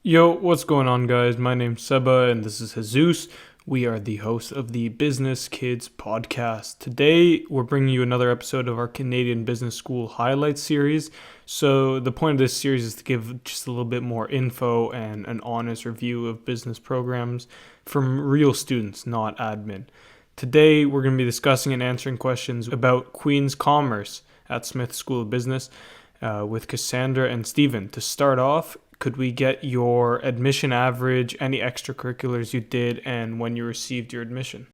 Yo, what's going on, guys? My name's Seba, and this is Jesus. We are the hosts of the Business Kids podcast. Today, we're bringing you another episode of our Canadian Business School Highlights series. So, the point of this series is to give just a little bit more info and an honest review of business programs from real students, not admin. Today, we're going to be discussing and answering questions about Queen's Commerce at Smith School of Business with Cassandra and Stephen. To start off, could we get your admission average, any extracurriculars you did, and when you received your admission?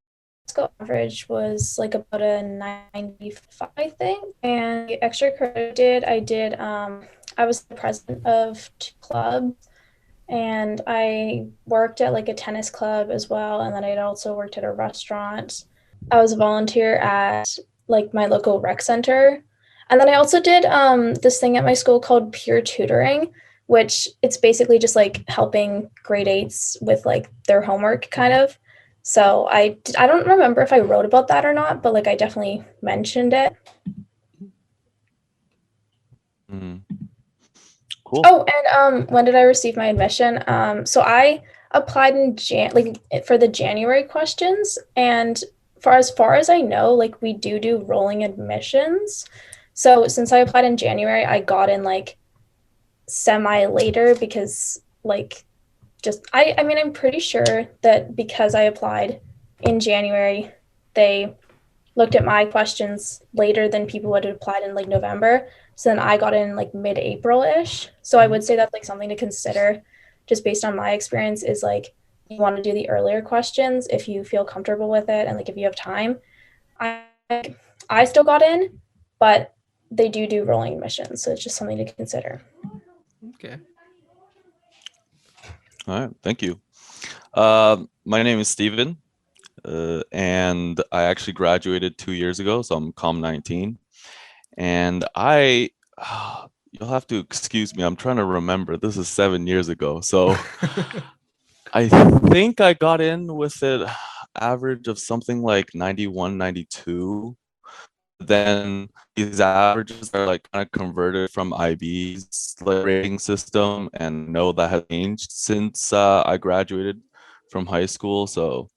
School average was like about a 95, I think. And the extracurricular I was the president of two clubs, and I worked at like a tennis club as well. And then I'd also worked at a restaurant. I was a volunteer at like my local rec center. And then I also did this thing at my school called peer tutoring, which it's basically just like helping grade eights with like their homework kind of. So I don't remember if I wrote about that or not, but like I definitely mentioned it. Mm, cool. Oh, and when did I receive my admission? So I applied in for the January questions, and for as far as I know, like we do rolling admissions. So since I applied in January, I got in like semi later because like just I mean I'm pretty sure that because I applied in January, they looked at my questions later than people would have applied in like November. So then I got in like mid-April-ish. So I would say that's like something to consider just based on my experience is like you want to do the earlier questions if you feel comfortable with it and like if you have time. I I still got in, but they do rolling admissions, so it's just something to consider. Okay. All right. Thank you. My name is Stephen, and I actually graduated 2 years ago, so I'm COM 19. And you'll have to excuse me. I'm trying to remember. This is 7 years ago. So I think I got in with an average of something like 91, 92. Then these averages are like kind of converted from Ivey's like rating system, and know that has changed since I graduated from high school. So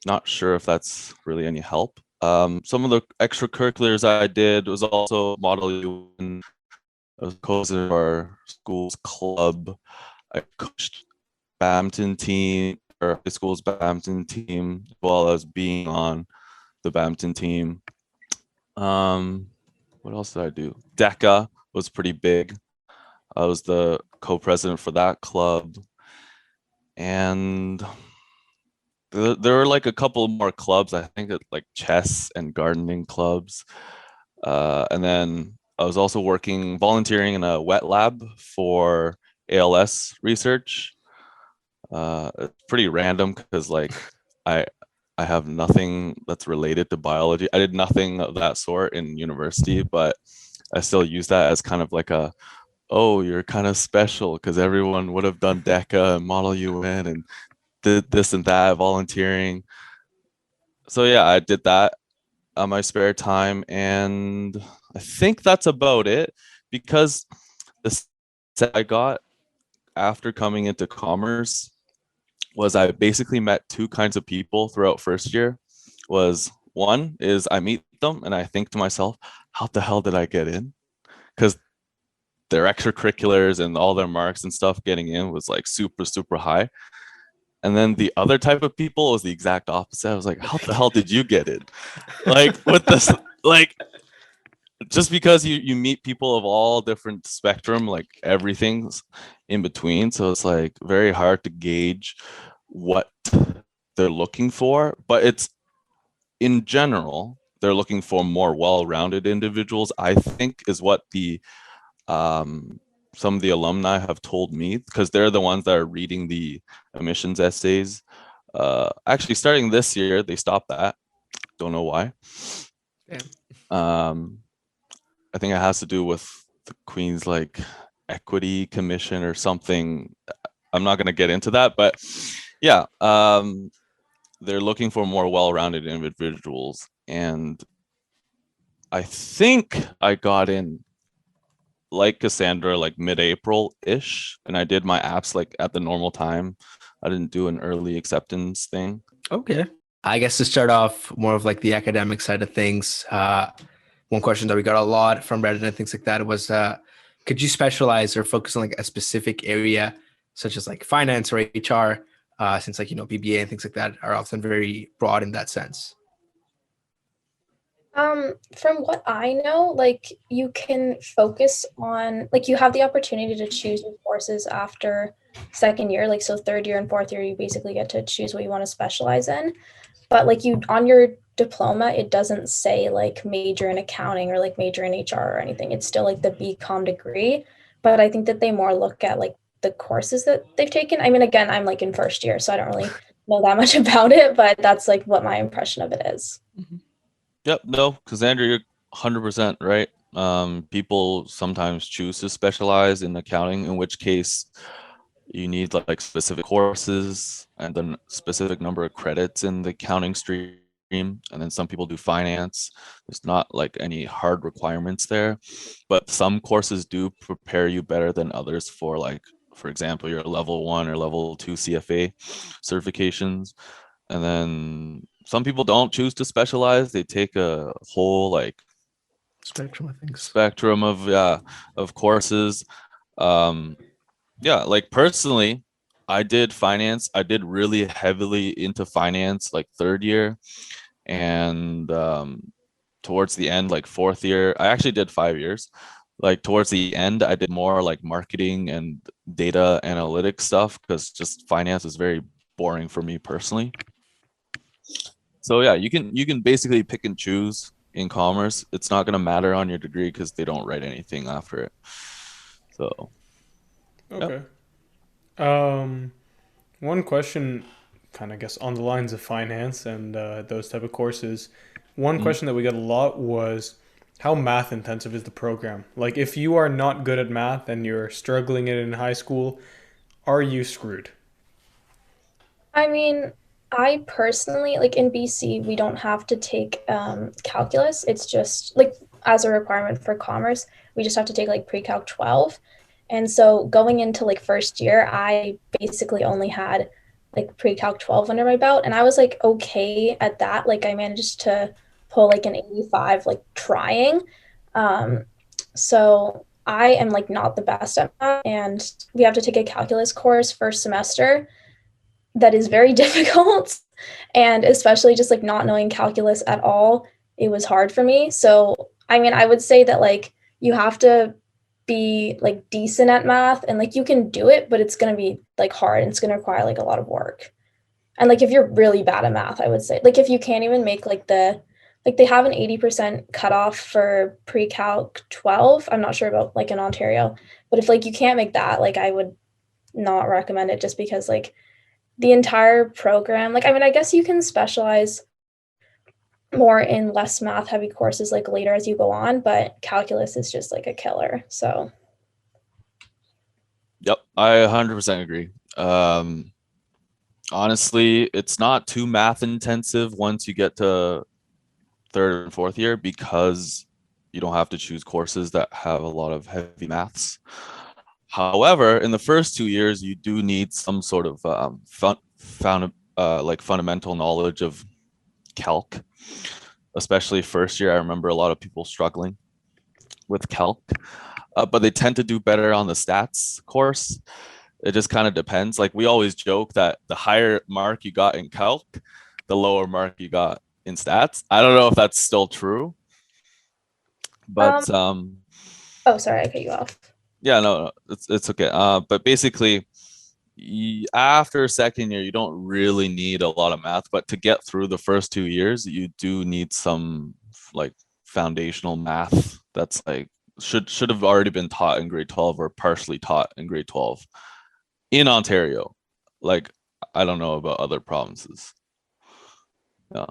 not sure if that's really any help. Some of the extracurriculars I did was also Model UN. I was co-president of our school's club. I coached badminton team, or high school's badminton team, as well as being on the badminton team. What else did I do? DECA was pretty big. I was the co-president for that club. And there were like a couple more clubs, I think, like chess and gardening clubs. And then I was also volunteering in a wet lab for ALS research. It's pretty random because like I I have nothing that's related to biology. I did nothing of that sort in university, but I still use that as kind of like oh, you're kind of special because everyone would have done DECA and Model UN and did this and that, volunteering. So yeah, I did that on my spare time, and I think that's about it because the set I got after coming into commerce was I basically met two kinds of people throughout first year. Was one is I meet them and I think to myself, how the hell did I get in? Because their extracurriculars and all their marks and stuff getting in was like super, super high. And then the other type of people was the exact opposite. I was like, how the hell did you get in? Like with this, like just because you meet people of all different spectrum, like everything's in between. So it's like very hard to gauge what they're looking for. But it's in general, they're looking for more well-rounded individuals, I think, is what the some of the alumni have told me, because they're the ones that are reading the admissions essays. Actually, starting this year, they stopped that. Don't know why. Yeah. I think it has to do with the Queen's like equity commission or something. I'm not going to get into that, but yeah, they're looking for more well-rounded individuals, and I think I got in like Cassandra, like mid-April-ish, and I did my apps like at the normal time. I didn't do an early acceptance thing. Okay. I guess to start off more of like the academic side of things, one question that we got a lot from Reddit and things like that was, could you specialize or focus on like a specific area, such as like finance or HR, since like, BBA and things like that are often very broad in that sense? From what I know, like you can focus on, like you have the opportunity to choose your courses after second year, like so third year and fourth year, you basically get to choose what you want to specialize in. But like you on your diploma, it doesn't say like major in accounting or like major in HR or anything. It's still like the BCom degree. But I think that they more look at like the courses that they've taken. I mean, again, I'm like in first year, so I don't really know that much about it, but that's like what my impression of it is. Mm-hmm. Yep, no, Cassandra, you're 100% right. People sometimes choose to specialize in accounting, in which case you need like specific courses and then specific number of credits in the accounting stream. And then some people do finance. There's not like any hard requirements there, but some courses do prepare you better than others for like, for example, your level 1 or level 2 CFA certifications. And then some people don't choose to specialize. They take a whole like Spectrum, I think. Spectrum of courses. Like personally, I did finance. I did really heavily into finance like third year, and towards the end, like fourth year, I actually did 5 years. Like towards the end, I did more like marketing and data analytics stuff because just finance is very boring for me personally. So yeah, you can basically pick and choose in commerce. It's not gonna matter on your degree because they don't write anything after it. So Okay. One question, kind of guess on the lines of finance and those type of courses. One question that we got a lot was, how math intensive is the program? Like, if you are not good at math and you're struggling in high school, are you screwed? I mean, I personally, like in BC, we don't have to take calculus. It's just like as a requirement for commerce, we just have to take like pre-calc 12. And so going into like first year, I basically only had like pre-calc 12 under my belt. And I was like okay at that. Like I managed to pull like an 85, like trying. Um, so I am like not the best at math. And we have to take a calculus course first semester that is very difficult. And especially just like not knowing calculus at all, it was hard for me. So, I mean, I would say that like you have to be like decent at math and like you can do it, but it's going to be like hard and it's going to require like a lot of work. And like if you're really bad at math, I would say like if you can't even make like they have an 80% cutoff for pre-calc 12. I'm not sure about like in Ontario, but if like you can't make that, like I would not recommend it just because like the entire program, like I mean, I guess you can specialize more in less math heavy courses like later as you go on, but calculus is just like a killer. So yep, I 100% agree. Honestly, it's not too math intensive once you get to third and fourth year because you don't have to choose courses that have a lot of heavy maths. However, in the first 2 years, you do need some sort of fundamental knowledge of calc, especially first year. I remember a lot of people struggling with calc, but they tend to do better on the stats course. It just kind of depends. Like we always joke that the higher mark you got in calc, the lower mark you got in stats. I don't know if that's still true, but oh, sorry, I cut you off. Yeah, no, it's okay. But basically, after second year, you don't really need a lot of math, but to get through the first 2 years, you do need some like foundational math that's like should have already been taught in grade 12 or partially taught in grade 12 in Ontario. Like I don't know about other provinces. Yeah.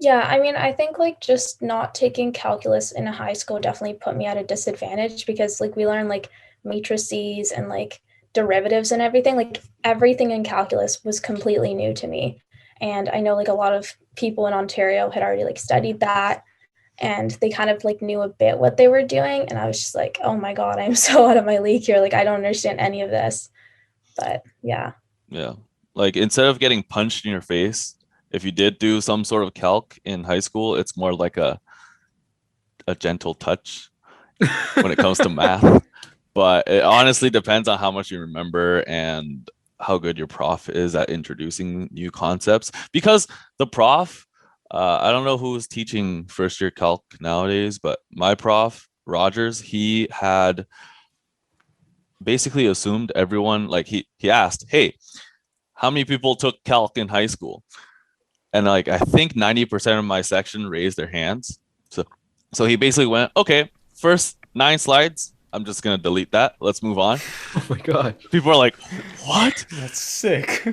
Yeah, I mean, I think like just not taking calculus in a high school definitely put me at a disadvantage because like we learn like matrices and like derivatives and everything. Like everything in calculus was completely new to me. And I know like a lot of people in Ontario had already like studied that. and they kind of like knew a bit what they were doing. And I was just like, oh my God, I'm so out of my league here. Like, I don't understand any of this. But yeah. Yeah. Like instead of getting punched in your face, if you did do some sort of calc in high school, it's more like a gentle touch when it comes to math. But it honestly depends on how much you remember and how good your prof is at introducing new concepts. Because the prof, I don't know who's teaching first year calc nowadays, but my prof, Rogers, he had basically assumed everyone, like he asked, hey, how many people took calc in high school? And like I think 90% of my section raised their hands. So he basically went, okay, first 9 slides, I'm just gonna delete that. Let's move on. Oh my God. People are like, what? That's sick.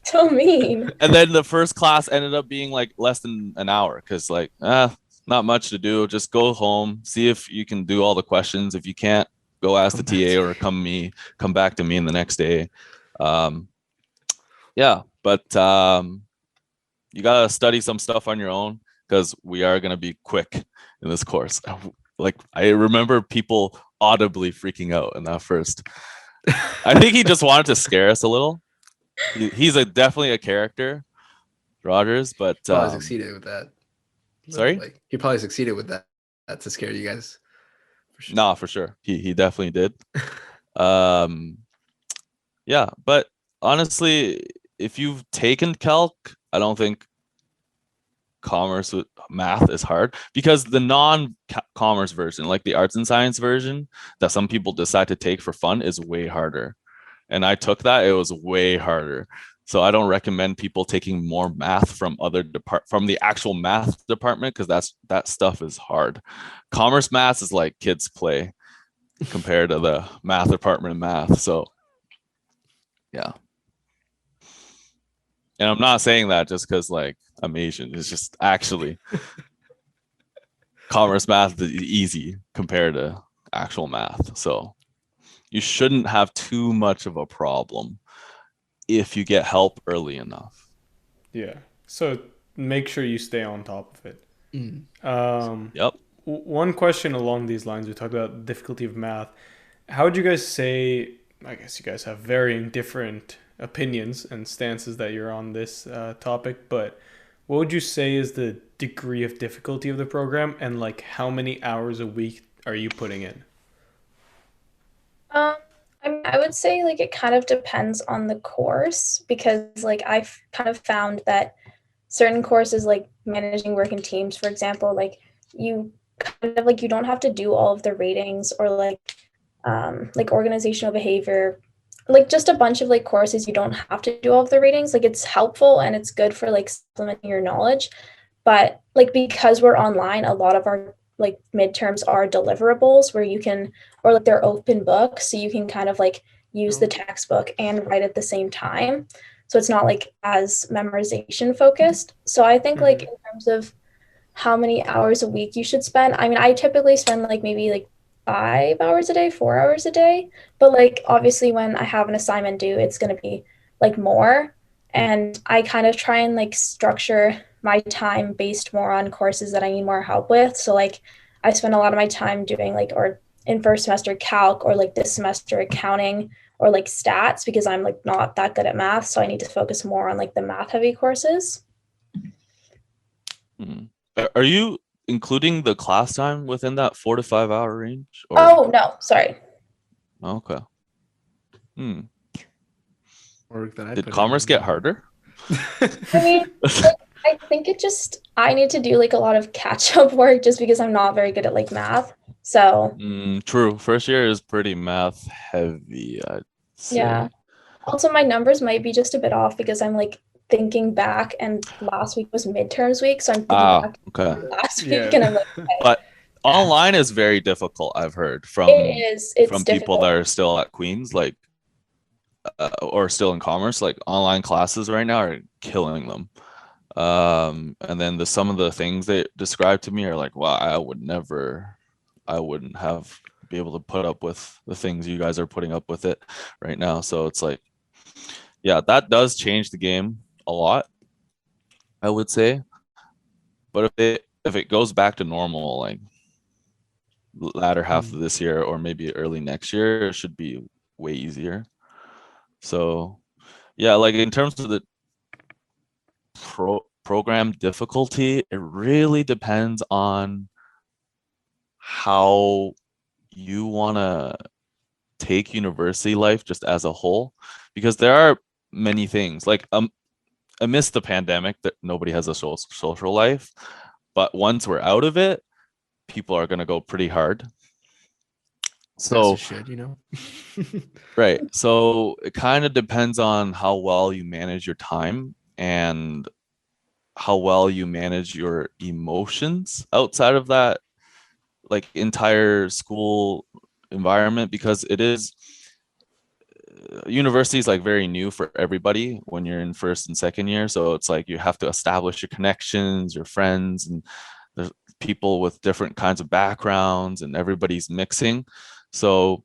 So mean. And then the first class ended up being like less than an hour because like, not much to do. Just go home, see if you can do all the questions. If you can't, go ask the TA or come back to me in the next day. Yeah, but you gotta study some stuff on your own because we are gonna be quick in this course. Like I remember people audibly freaking out in that first. I think he just wanted to scare us a little. He's definitely a character, Rogers, but Probably succeeded with that. Sorry? Like, he probably succeeded with that to scare you guys. For sure. No, for sure. He definitely did. Yeah, but honestly, if you've taken calc, I don't think commerce with math is hard because the non-commerce version, like the arts and science version that some people decide to take for fun, is way harder. And I took that, it was way harder. So I don't recommend people taking more math from from the actual math department because that stuff is hard. Commerce math is like kids play compared to the math department of math. So yeah. And I'm not saying that just because like I'm Asian. It's just actually commerce math is easy compared to actual math. So you shouldn't have too much of a problem if you get help early enough. Yeah. So make sure you stay on top of it. Yep. One question along these lines, we talked about the difficulty of math. How would you guys say, I guess you guys have varying different opinions and stances that you're on this topic, but what would you say is the degree of difficulty of the program and like how many hours a week are you putting in? I mean, I would say like it kind of depends on the course because like I've kind of found that certain courses like managing work in teams, for example, like you kind of like you don't have to do all of the ratings or like organizational behavior, like just a bunch of like courses you don't have to do all of the ratings. Like it's helpful and it's good for like supplementing your knowledge, but like because we're online, a lot of our like midterms are deliverables where you can, or like they're open books, so you can kind of like use the textbook and write at the same time. So it's not like as memorization focused. So I think like in terms of how many hours a week you should spend, I mean, I typically spend like maybe like 5 hours a day, 4 hours a day, but like obviously when I have an assignment due, it's going to be like more. And I kind of try and like structure my time based more on courses that I need more help with. So like I spend a lot of my time doing like, or in first semester calc or like this semester accounting or like stats because I'm like not that good at math. So I need to focus more on like the math heavy courses. Are you including the class time within that 4 to 5 hour range? Or? Oh, no, sorry. Okay. Did Did commerce get harder? I mean, like, I think I need to do like a lot of catch up work just because I'm not very good at like math. So True. First year is pretty math heavy, I'd say. Yeah. Also, my numbers might be just a bit off because I'm like thinking back, and last week was midterms week, so I'm thinking back to last week, and I'm like, okay. But online is very difficult. I've heard from It's people difficult. that are still at Queens, like or still in commerce. Like online classes right now are killing them. And then some of the things they described to me are like, wow, I wouldn't have be able to put up with the things you guys are putting up with it right now. So it's like, yeah, that does change the game a lot, I would say. But if it goes back to normal, like latter half of this year or maybe early next year, it should be way easier. So yeah, like in terms of the program difficulty, it really depends on how you want to take university life just as a whole, because there are many things like amidst the pandemic that nobody has a social life, but once we're out of it, people are going to go pretty hard. So should, you know. right, so it kind of depends on how well you manage your time and how well you manage your emotions outside of that like entire school environment, because it is university is like very new for everybody when you're in first and second year. So it's like you have to establish your connections, your friends, and there's people with different kinds of backgrounds and everybody's mixing. So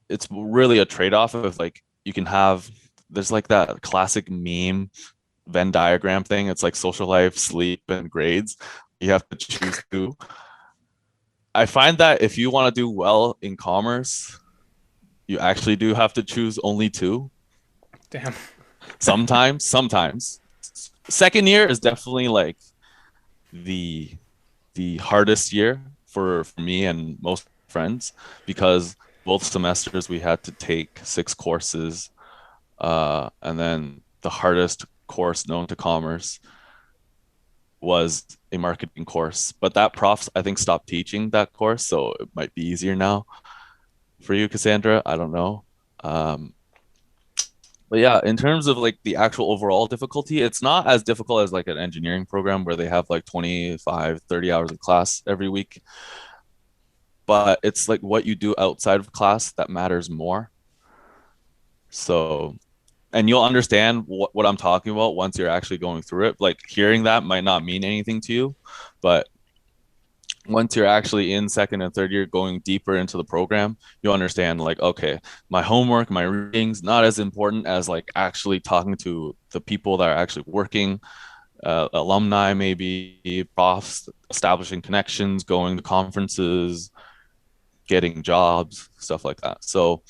it's really a trade-off of like you can have, there's like that classic meme Venn diagram thing. It's like social life, sleep, and grades. You have to choose two. I find that if you want to do well in commerce, you actually do have to choose only two. Damn. Sometimes. Second year is definitely like the hardest year for me and most friends, because both semesters we had to take 6 courses, and then the hardest course known to commerce was a marketing course, but that prof I think stopped teaching that course, so it might be easier now for you, Cassandra. I don't know. But yeah, in terms of like the actual overall difficulty, it's not as difficult as like an engineering program where they have like 25, 30 hours of class every week. But it's like what you do outside of class that matters more. So, and you'll understand what I'm talking about once you're actually going through it. Like hearing that might not mean anything to you, but once you're actually in second and third year going deeper into the program, you understand like, okay, my homework, my readings, not as important as like actually talking to the people that are actually working, alumni, maybe profs, establishing connections, going to conferences, getting jobs, stuff like that. So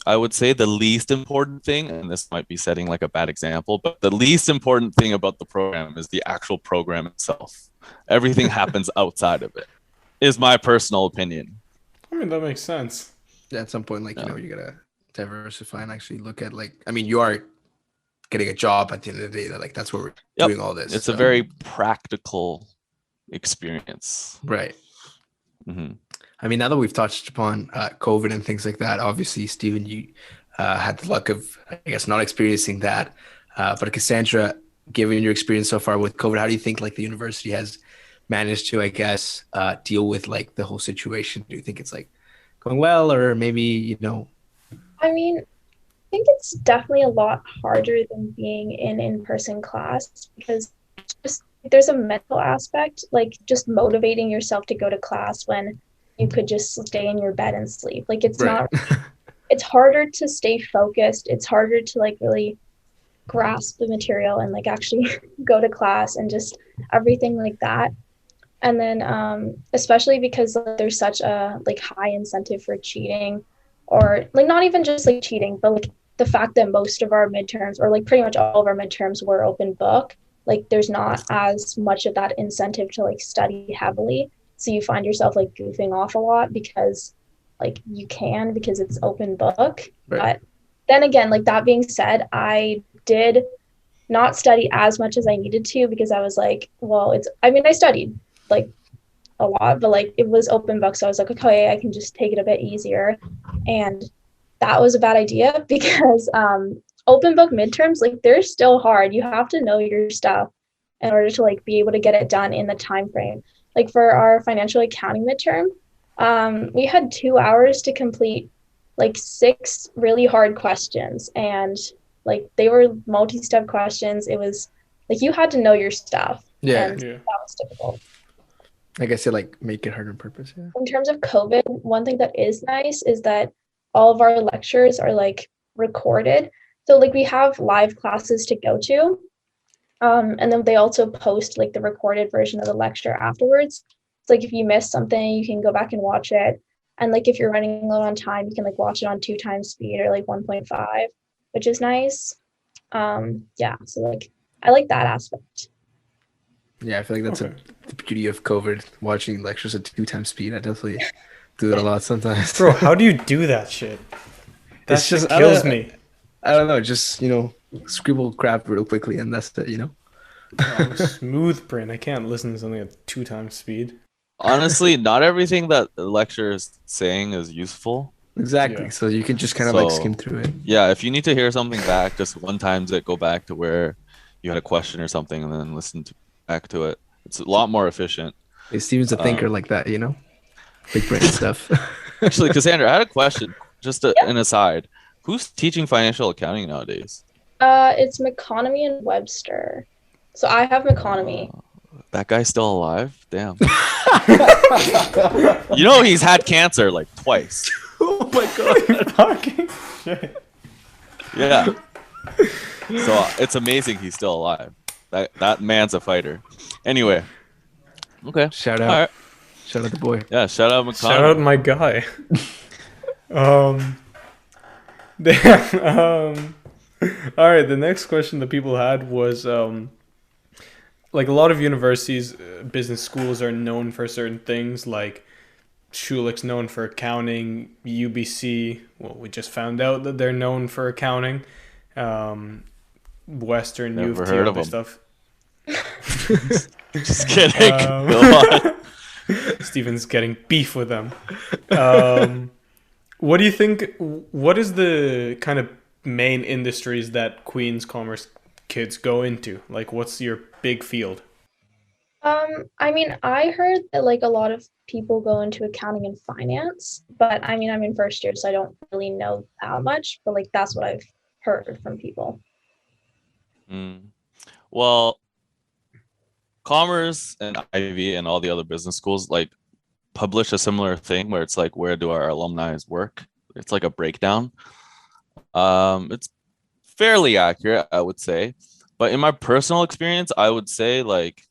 I would say the least important thing, and this might be setting like a bad example, but the least important thing about the program is the actual program itself. Everything happens outside of it, is my personal opinion. I mean, that makes sense. Yeah, at some point, like, you know, you gotta diversify and actually look at like, I mean, you are getting a job at the end of the day. That like that's where we're doing all this. It's a very practical experience. Right. Mm-hmm. I mean, now that we've touched upon COVID and things like that, obviously, Stephen, you had the luck of, I guess, not experiencing that. But Cassandra, given your experience so far with COVID, how do you think like the university has managed to, I guess, deal with like the whole situation? Do you think it's like going well, or maybe, you know? I mean, I think it's definitely a lot harder than being in in-person class, because just there's a mental aspect, like just motivating yourself to go to class when you could just stay in your bed and sleep. Like it's Right. not, it's harder to stay focused. It's harder to like really grasp the material and like actually go to class and just everything like that. And then especially because there's such a like high incentive for cheating, or like not even just like cheating, but like the fact that most of our midterms, or like pretty much all of our midterms, were open book. Like there's not as much of that incentive to like study heavily. So you find yourself like goofing off a lot because like you can, because it's open book. Right. But then again, like that being said, I did not study as much as I needed to, because I was like, well, I studied like a lot, but like it was open book. So I was like, okay, I can just take it a bit easier. And that was a bad idea, because open book midterms, like they're still hard. You have to know your stuff in order to like be able to get it done in the time frame. Like for our financial accounting midterm, we had 2 hours to complete like 6 really hard questions, and like they were multi-step questions. It was like you had to know your stuff. Yeah. And that was difficult. I guess they like make it hard on purpose. Yeah. In terms of COVID, one thing that is nice is that all of our lectures are like recorded. So like we have live classes to go to. And then they also post like the recorded version of the lecture afterwards. It's like if you missed something, you can go back and watch it. And like if you're running low on time, you can like watch it on 2 times speed or like 1.5, which is nice. Yeah, so like I like that aspect. Yeah, I feel like that's Okay. the beauty of COVID, watching lectures at 2 times speed. I definitely do that a lot sometimes. Bro, how do you do that shit? That It's shit just kills me. I don't know, just scribble crap real quickly and that's it. I'm a smooth brain. I can't listen to something at 2 times speed. Honestly, not everything that the lecturer is saying is useful. Exactly. Yeah. So you can just kind of like So- skim through it. Yeah, if you need to hear something back, just one times it, go back to where you had a question or something, and then back to it. It's a lot more efficient. Hey, Steven's a thinker like that, big brain stuff. Actually, Cassandra, I had a question. Just Yep. an aside. Who's teaching financial accounting nowadays? It's Meconomy and Webster. So I have Meconomy. That guy's still alive? Damn. He's had cancer like twice. Oh my god. Fucking shit. Yeah. So it's amazing he's still alive. That man's a fighter. Anyway. Okay. Shout All out. right. Shout out the boy. Yeah. Shout out McConnell. Shout out my guy. All right, the next question that people had was like a lot of universities, business schools are known for certain things, like Schulich's known for accounting, UBC, well, we just found out that they're known for accounting. Western, U Never of T, heard of other them. stuff. Just kidding. Um, Go on. Steven's getting beef with them. What do you think? What is the kind of main industries that Queen's Commerce kids go into? Like, what's your big field? I mean, I heard that like a lot of people go into accounting and finance, but I mean, I'm in first year, so I don't really know that much, but like that's what I've heard from people. Well, Commerce and Ivey and all the other business schools like publish a similar thing where it's like, where do our alumni work? It's like a breakdown. It's fairly accurate, I would say. But in my personal experience, I would say like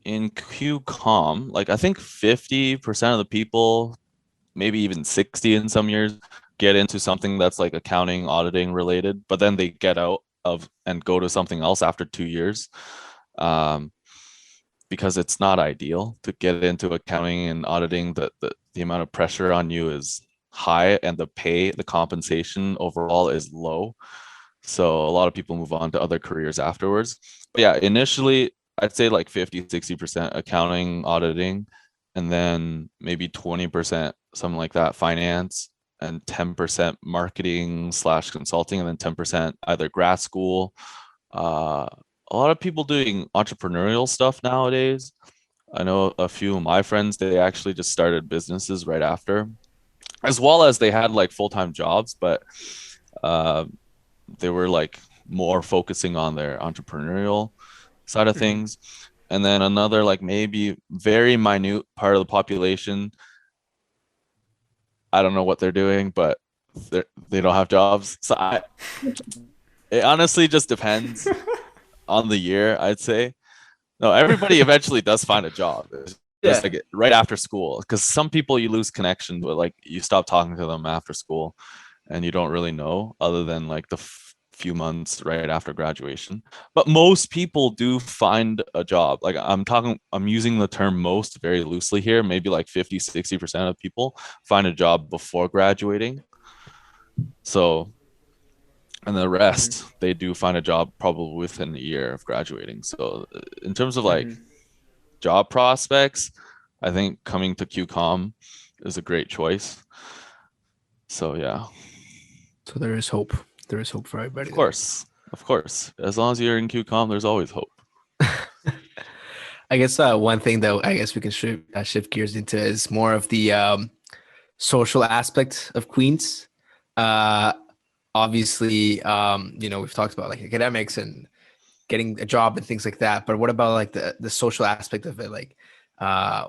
in QComm, like I think 50% of the people, maybe even 60 in some years, get into something that's like accounting, auditing related, but then they get out of and go to something else after 2 years. Because it's not ideal to get into accounting and auditing. The amount of pressure on you is high, and the compensation overall is low. So a lot of people move on to other careers afterwards. But yeah, initially I'd say like 50-60% accounting, auditing, and then maybe 20%, something like that, finance, and 10% marketing / consulting, and then 10% either grad school. A lot of people doing entrepreneurial stuff nowadays. I know a few of my friends, they actually just started businesses right after, as well as they had like full-time jobs, but they were like more focusing on their entrepreneurial side of things. And then another like maybe very minute part of the population, I don't know what they're doing, but they don't have jobs. So it honestly just depends on the year, I'd say. No, everybody eventually does find a job. It's just like right after school, because some people you lose connection with, like you stop talking to them after school and you don't really know other than like the few months right after graduation. But most people do find a job. Like I'm using the term most very loosely here. Maybe like 50-60% of people find a job before graduating. So, and the rest, they do find a job probably within a year of graduating. So in terms of like job prospects, I think coming to QComm is a great choice. So yeah. So there is hope. There is hope for everybody. Of course. As long as you're in QComm, there's always hope. I guess one thing though, I guess we can shift gears into is more of the social aspect of Queens. Obviously, we've talked about like academics and getting a job and things like that. But what about like the social aspect of it? Like,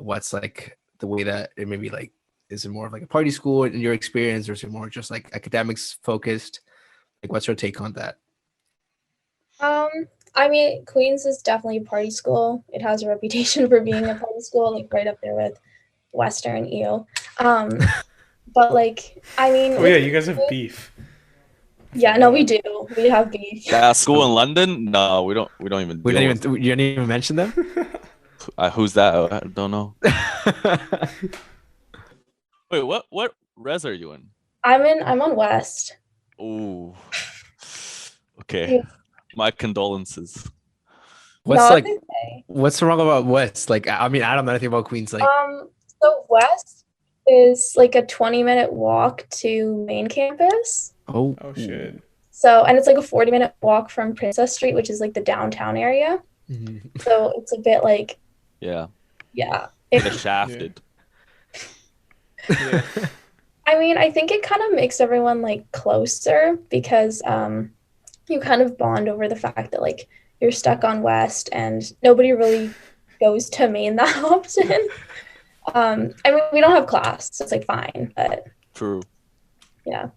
what's like the way that it maybe like, is it more of like a party school in your experience, or is it more just like academics focused? Like, what's your take on that? Um, I mean, Queens is definitely a party school. It has a reputation for being a party school, like right up there with Western EO. But like, I mean, Oh with yeah, you guys have beef. yeah, no, we do. We have beef. That school in London? No, we don't even We deal don't with. even you didn't even mention them. Who's that? I don't know. Wait, what res are you in? I'm on West. Ooh. Okay. My condolences. What's No, it's like okay. what's wrong about West? Like I mean, I don't know anything about Queens. Like So West is like a 20-minute walk to main campus. oh Oh shit. So, and it's like a 40-minute walk from Princess Street, which is like the downtown area. Mhm. So it's a bit like, Yeah. yeah. Get shafted. Yeah. I mean, I think it kind of makes everyone like closer because you kind of bond over the fact that like you're stuck on West and nobody really goes to Maine that often. I mean, we don't have class, so it's like fine, but True. yeah.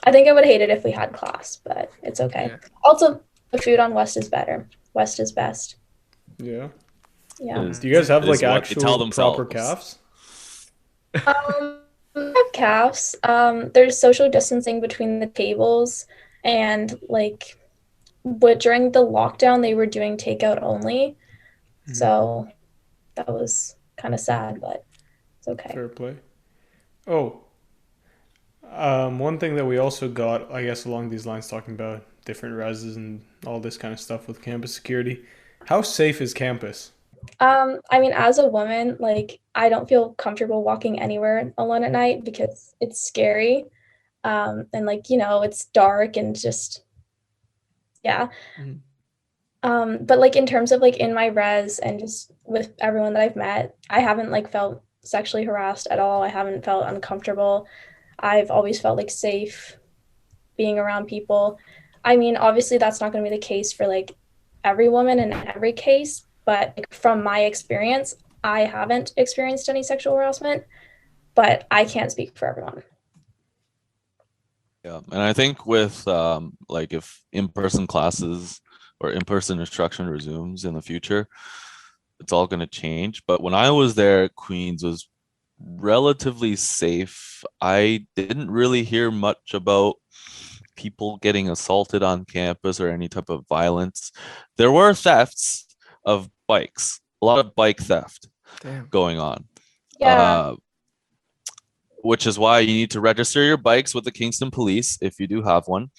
I think I would hate it if we had class, but it's okay. Yeah. Also, the food on West is better. West is best. Yeah. Yeah. Is- Do you guys have is like what they tell actual proper themselves. calves? We have calves. There's social distancing between the tables, and like, but during the lockdown, they were doing takeout only. So that was kind of sad, but it's okay. Fair play. Oh, one thing that we also got, I guess, along these lines, talking about different reses and all this kind of stuff with campus security. How safe is campus? I mean, as a woman, like, I don't feel comfortable walking anywhere alone at night because it's scary. And like, it's dark and just, yeah. Mhm. But like in terms of like in my res and just with everyone that I've met, I haven't like felt sexually harassed at all. I haven't felt uncomfortable. I've always felt like safe being around people. I mean, obviously that's not going to be the case for like every woman in every case, but like, from my experience, I haven't experienced any sexual harassment, but I can't speak for everyone. Yeah. And I think with like if in-person classes or in-person instruction resumes in the future, it's all going to change. But when I was there, Queens was relatively safe. I didn't really hear much about people getting assaulted on campus or any type of violence. There were thefts of bikes, a lot of bike theft Damn. going on. Yeah. Which is why you need to register your bikes with the Kingston Police if you do have one,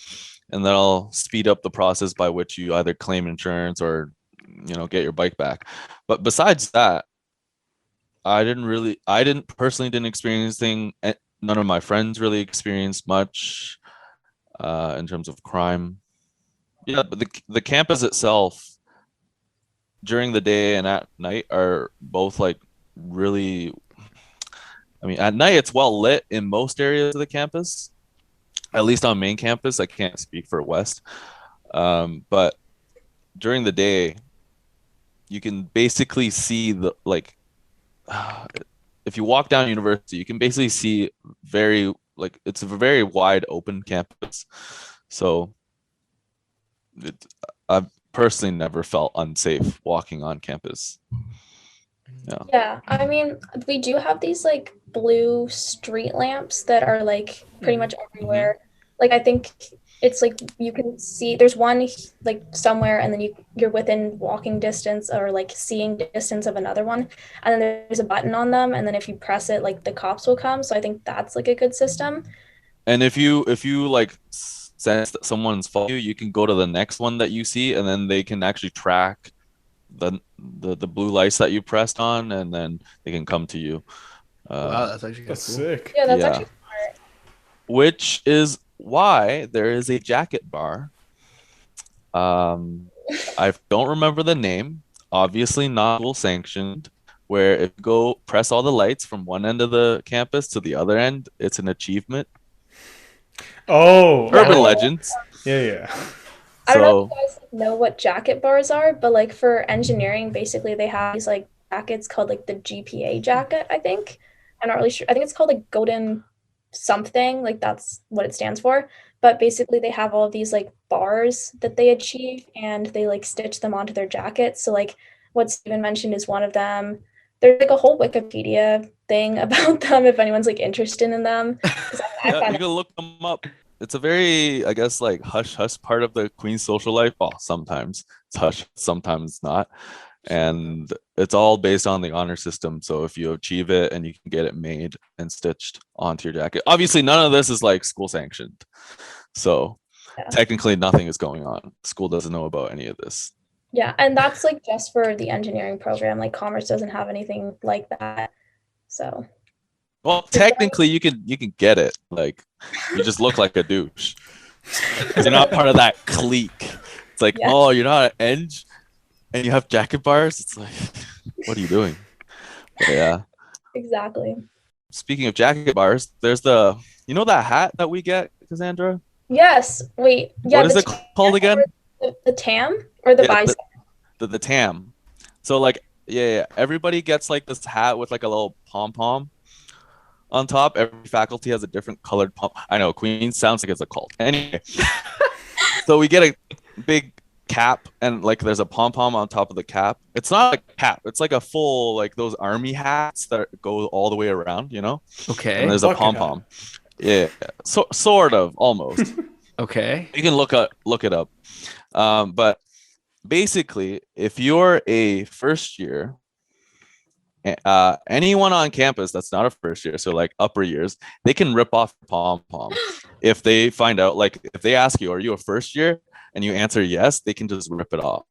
and that'll speed up the process by which you either claim insurance or get your bike back. But besides that, I didn't personally didn't experience anything. None of my friends really experienced much in terms of crime. Yeah, but the campus itself during the day and at night are both like really. I mean, at night it's well lit in most areas of the campus. At least on main campus, I can't speak for West, but during the day, you can basically see the like. If you walk down University, you can basically see it's a very wide open campus. So I've personally never felt unsafe walking on campus. Yeah, I mean, we do have these like blue street lamps that are like pretty much everywhere. Like I think it's like you can see there's one like somewhere and then you're within walking distance or like seeing distance of another one. And then there's a button on them and then if you press it like the cops will come. So I think that's like a good system. And if you like sense that someone's following you, you can go to the next one that you see, and then they can actually track the blue lights that you pressed on, and then they can come to you. Wow, that's actually That's cool. sick. Yeah, that's Yeah. actually smart. Which is why there is a jacket bar. I don't remember the name. Obviously not school sanctioned. Where if you go press all the lights from one end of the campus to the other end, it's an achievement. Oh, Urban oh. legends. Yeah. I don't know So if you guys know what jacket bars are, but like for engineering, basically they have these like jackets called like the GPA jacket, I think. I'm not really sure. I think it's called like golden something, like that's what it stands for. but basically they have all these like bars that they achieve and they like stitch them onto their jackets. So like what Steven mentioned is one of them. There's like a whole Wikipedia thing about them if anyone's like interested in them. Yeah, you can look them up. It's a very, I guess, like hush hush part of the Queen's social life. Well, sometimes it's hush, sometimes not. And it's all based on the honor system. So if you achieve it and you can get it made and stitched onto your jacket, obviously none of this is like school sanctioned. So technically nothing is going on. School doesn't know about any of this. Yeah, and that's like just for the engineering program. Like commerce doesn't have anything like that. So well, technically you can get it. Like you just look like a douche. You're not part of that clique. It's like, oh, you're not an eng and you have jacket bars. It's like, what are you doing? But yeah. Exactly. Speaking of jacket bars, there's the that hat that we get, Cassandra? Yes. Wait. Yeah. What is it called again? The TAM or the bicep? The TAM. So like, yeah, everybody gets like this hat with like a little pom-pom on top. Every faculty has a different colored pom. I know, Queen sounds like it's a cult. Anyway, so we get a big cap and like there's a pom-pom on top of the cap. It's not like a cap. It's like a full, like those army hats that go all the way around, Okay. And there's a pom-pom. Yeah, so sort of, almost. Okay. You can look it up. But basically, if you're a first year, anyone on campus that's not a first year, so like upper years, they can rip off pom-pom. If they find out, like if they ask you, are you a first year? And you answer yes, they can just rip it off.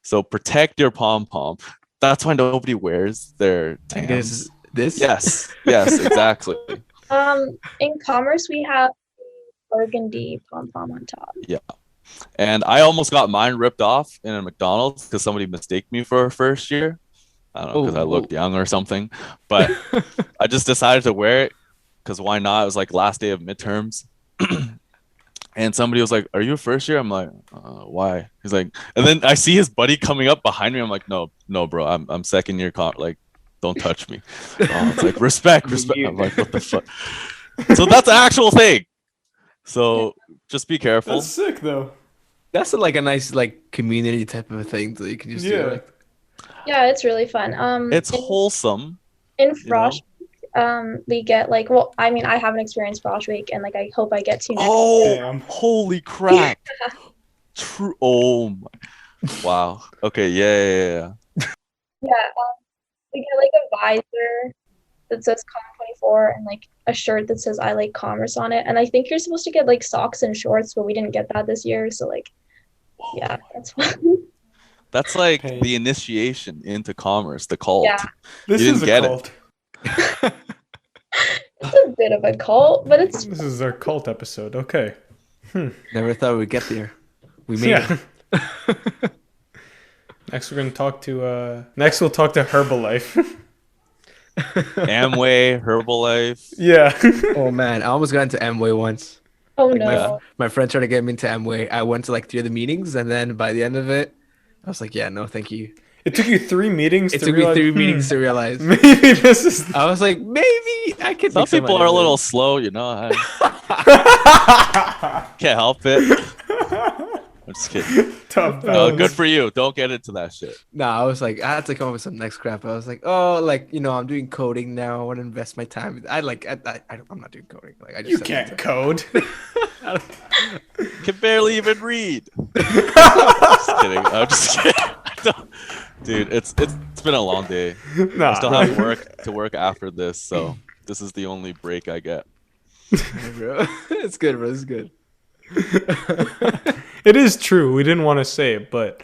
So protect your pom-pom. That's why nobody wears their TAMs. This? Yes, exactly. In commerce, we have burgundy pom-pom on top. Yeah. And I almost got mine ripped off in a McDonald's because somebody mistaked me for a first year. I don't know, because I looked young or something. But I just decided to wear it because why not? It was like last day of midterms. And somebody was like, are you a first year? I'm like, why? He's like, and then I see his buddy coming up behind me. I'm like, no, bro, I'm second year. Like, don't touch me. It's like, respect. I'm like, what the fuck? So that's an actual thing. So just be careful. That's sick, though. That's like a nice like community type of a thing that you can just do. Like. Yeah, it's really fun. It's wholesome. In Frosh Week, we get like, well, I mean, I haven't experienced Frosh Week, and like, I hope I get to next year. Holy crap! True. Oh my. Wow. Okay. Yeah. Yeah. We get like a visor that says Com24 and like a shirt that says I like commerce on it. And I think you're supposed to get like socks and shorts, but we didn't get that this year. So like, yeah, that's fun. That's like the initiation into commerce, the cult. Yeah. This is a cult. It's a bit of a cult, but it's... This is our cult episode. Okay. Never thought we'd get there. We made it. Next, we're going to talk to... Next, we'll talk to Herbalife. Amway, Herbalife. Yeah. Oh, man. I almost got into Amway once. Oh, like, no. My friend tried to get me into Amway. I went to like 3 of the meetings, and then by the end of it, I was like, yeah, no, thank you. It took you 3 meetings to realize? It took me 3 meetings to realize. Maybe this is... I was like, maybe I could... Some people are a little slow, Can't help it. I'm just kidding. Tough no, good for you. Don't get into that shit. No, I was like, I had to come up with some next crap. I was like, oh, like, I'm doing coding now. I want to invest my time. I'm not doing coding. Like, I just you can't code. Can barely even read. I'm just kidding. Dude, it's been a long day. I still have work to work after this, so this is the only break I get. Hey, bro. It's good, bro. It's good. It is true. We didn't want to say it, but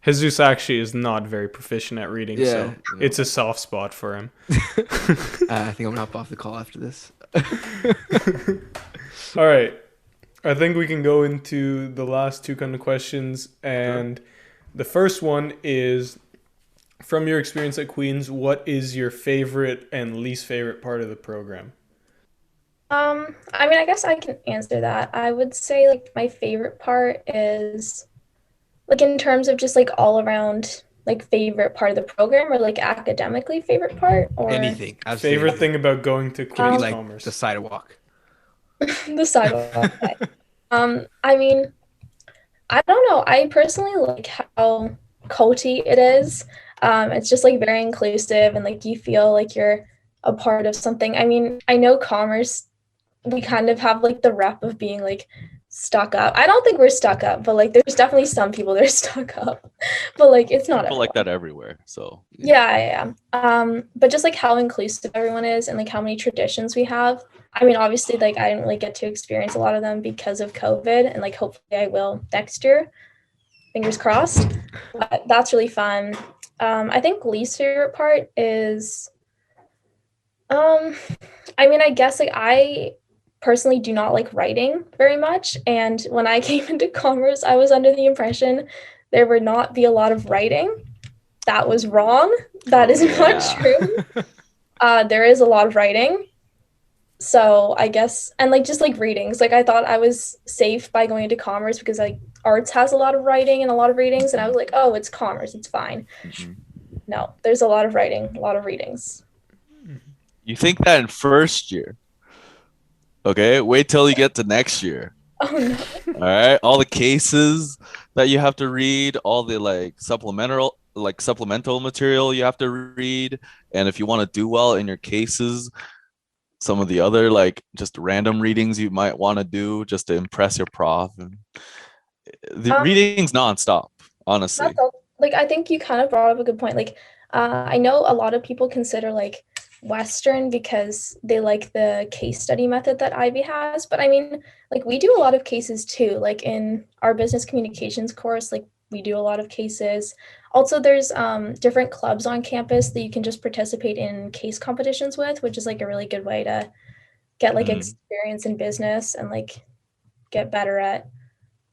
Jesus actually is not very proficient at reading, so it's a soft spot for him. I think I'm gonna hop off the call after this. All right. I think we can go into the last 2 kind of questions, and the first one is, from your experience at Queen's, what is your favorite and least favorite part of the program? I mean, I guess I can answer that. I would say like my favorite part is like in terms of just like all around like favorite part of the program, or like academically favorite part, or anything. Favorite thing about going to Queen's like Commerce. the sidewalk. The sidewalk. I mean, I don't know. I personally like how culty it is. It's just like very inclusive and like you feel like you're a part of something. I mean, I know commerce, we kind of have like the rep of being like stuck up. I don't think we're stuck up, but like there's definitely some people that are stuck up. But like it's not People like everyone. that everywhere. So Yeah. But just like how inclusive everyone is and like how many traditions we have. I mean, obviously, like I didn't really get to experience a lot of them because of COVID, and like hopefully I will next year. Fingers crossed. But that's really fun. I think least favorite part is, um, I mean, I guess like I personally do not like writing very much, and when I came into commerce, I was under the impression there would not be a lot of writing. That was wrong. That is not yeah. true. There is a lot of writing. So I guess, and like just like readings, like I thought I was safe by going into commerce because like arts has a lot of writing and a lot of readings, and I was like, oh, it's commerce, it's fine. Mhm. No, there's a lot of writing, a lot of readings. You think that in first year. Okay, wait till you get to next year. Oh no. All right, all the cases that you have to read, all the supplemental material you have to read, and if you want to do well in your cases, some of the other like just random readings you might want to do just to impress your prof. And the Um, reading's nonstop, honestly. that's all. Like I think you kind of brought up a good point. Like, I know a lot of people consider like Western because they like the case study method that Ivy has. But I mean, like we do a lot of cases too. Like in our business communications course, like we do a lot of cases. Also, there's different clubs on campus that you can just participate in case competitions with, which is like a really good way to get like Mm. experience in business and like get better at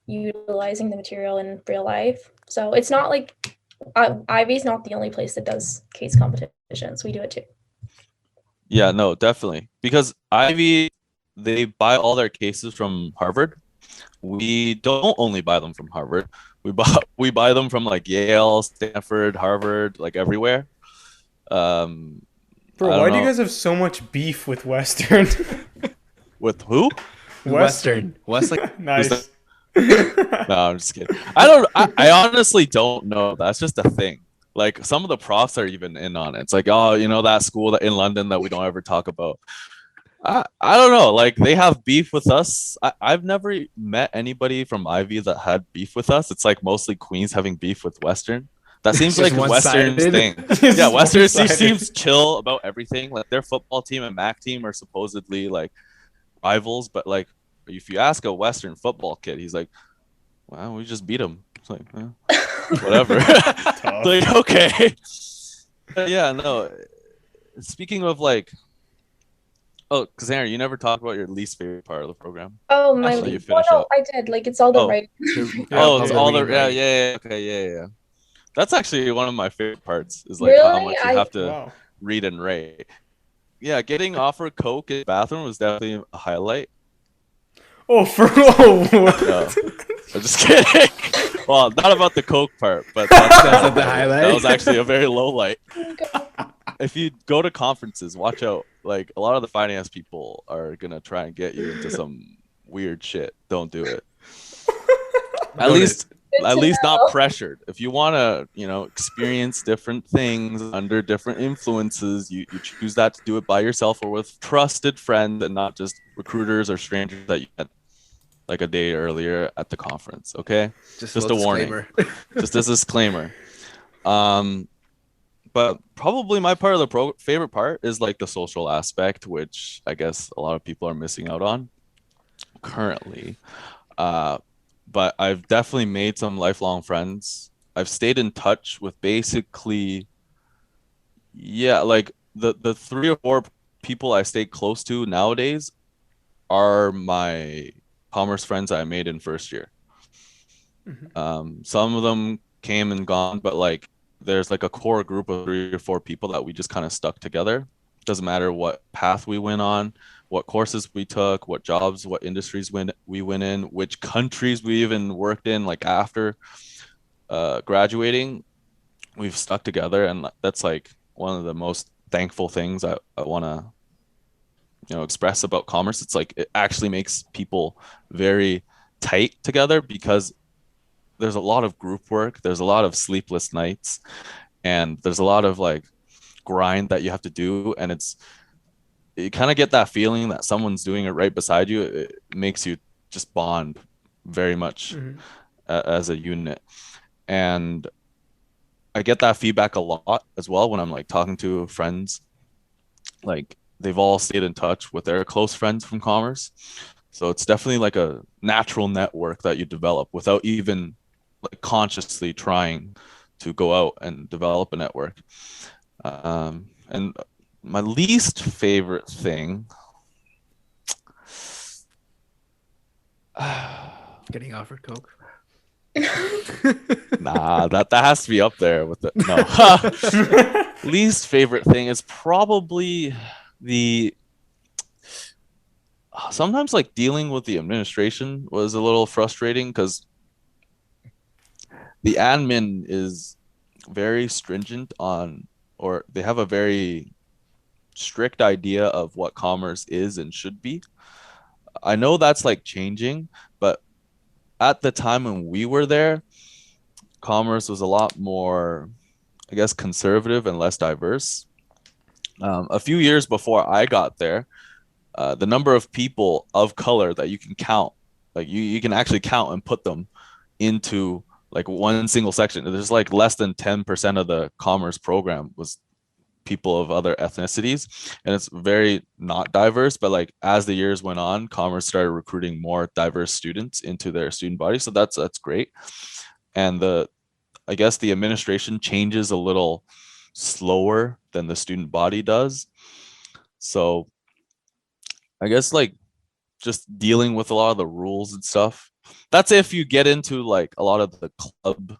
utilizing the material in real life. So it's not like Ivy's not the only place that does case competitions. We do it too. Yeah, no, definitely. Because Ivy, they buy all their cases from Harvard. We don't only buy them from Harvard. We buy them from like Yale, Stanford, Harvard, like everywhere. Um, Bro, I don't why do you know guys have so much beef with Western? with who. Western. Who's that? Nice. No, I'm just kidding. I honestly don't know. That's just a thing. Like some of the profs are even in on it. It's like, oh, that school that in London that we don't ever talk about. I don't know. Like they have beef with us. I've never met anybody from Ivy that had beef with us. It's like mostly Queens having beef with Western. That seems Just like Western's one-sided. thing. Just Yeah, Western one-sided. seems chill about everything. Like their football team and MAC team are supposedly like rivals, but like if you ask a Western football kid, he's like, "Well, we just beat them." It's like, whatever. Tough. Like, okay. But yeah, no. Speaking of like, oh, Cassandra, you never talked about your least favorite part of the program. Oh my! Let you Well, finish no, up. I did. Like it's all the Oh, right. oh, All it's the all the reading, yeah, right? yeah, okay, yeah. That's actually one of my favorite parts is like how Really, much you I have to Wow. read and write. Yeah, getting offered Coke in the bathroom was definitely a highlight. Oh, for oh, No, what? I'm just kidding. Well, not about the Coke part, but that's That's not the highlight. That highlight. was actually a very low light. oh God. If you go to conferences, watch out. Like a lot of the finance people are gonna try and get you into some weird shit. Don't do it. At Noted. least Good at to least not know. pressured. If you want to, experience different things under different influences, you choose that to do it by yourself or with trusted friends and not just recruiters or strangers that you met like a day earlier at the conference. Okay, Just just a a little warning. disclaimer. Just as a disclaimer. But probably my part of the favorite part is like the social aspect, which I guess a lot of people are missing out on currently. Uh, but I've definitely made some lifelong friends. I've stayed in touch with basically, yeah, like the 3 or 4 people I stay close to nowadays are my commerce friends I made in first year. Some of them came and gone, but like there's like a core group of 3 or 4 people that we just kind of stuck together. Doesn't matter what path we went on, what courses we took, what jobs, what industries we went in, which countries we even worked in, like after graduating, we've stuck together. And that's like one of the most thankful things I want to express about commerce. It's like it actually makes people very tight together because there's a lot of group work, there's a lot of sleepless nights, and there's a lot of like grind that you have to do, and you kind of get that feeling that someone's doing it right beside you. It makes you just bond very much as a unit. And I get that feedback a lot as well when I'm like talking to friends. Like they've all stayed in touch with their close friends from commerce. So it's definitely like a natural network that you develop without even like consciously trying to go out and develop a network. And my least favorite thing, Getting offered Coke. nah, that has to be up there with the no. Least favorite thing is probably the sometimes like dealing with the administration was a little frustrating because the admin is very stringent on, or they have a very strict idea of what commerce is and should be. I know that's like changing, but at the time when we were there, commerce was a lot more, I guess, conservative and less diverse. A few years before I got there, the number of people of color that you can count, like you can actually count and put them into like one single section. There's like less than 10% of the commerce program was people of other ethnicities, and it's very not diverse. But like as the years went on, commerce started recruiting more diverse students into their student body, so that's great. And I guess the administration changes a little slower than the student body does. So I guess like just dealing with a lot of the rules and stuff. That's if you get into like a lot of the club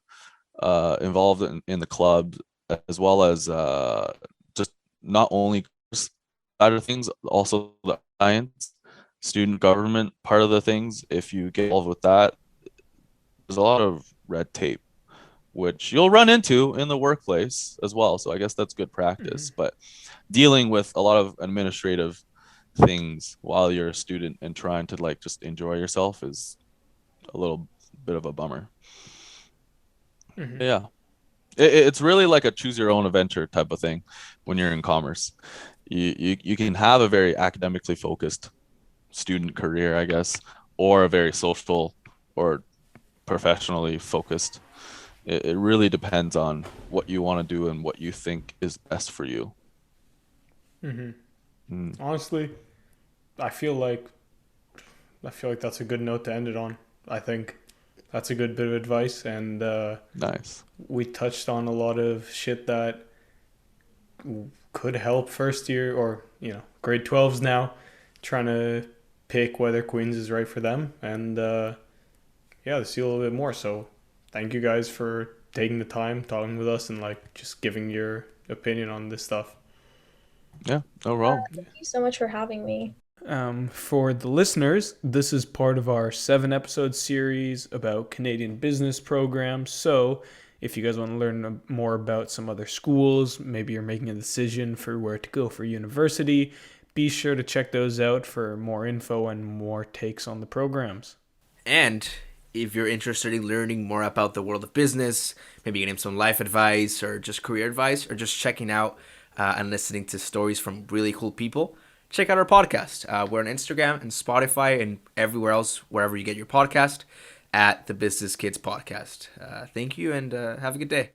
involved in the club, as well as just not only side of things, also the science, student government part of the things. If you get involved with that, there's a lot of red tape, which you'll run into in the workplace as well. So I guess that's good practice. But dealing with a lot of administrative things while you're a student and trying to like just enjoy yourself is a little bit of a bummer. Yeah. It's really like a choose your own adventure type of thing when you're in commerce. You can have a very academically focused student career, I guess, or a very social or professionally focused. It really depends on what you want to do and what you think is best for you. Honestly, I feel like that's a good note to end it on. I think that's a good bit of advice, and Nice. we touched on a lot of shit that could help first year or grade 12s now trying to pick whether Queens is right for them, and to see a little bit more. So thank you guys for taking the time talking with us and like just giving your opinion on this stuff. Yeah, no problem. Thank you so much for having me. For the listeners, this is part of our 7-episode series about Canadian business programs. So if you guys want to learn more about some other schools, maybe you're making a decision for where to go for university, be sure to check those out for more info and more takes on the programs. And if you're interested in learning more about the world of business, maybe getting some life advice or just career advice, or just checking out and listening to stories from really cool people, check out our podcast. We're on Instagram and Spotify and everywhere else, wherever you get your podcast, at the Business Kids Podcast. Thank you, and have a good day.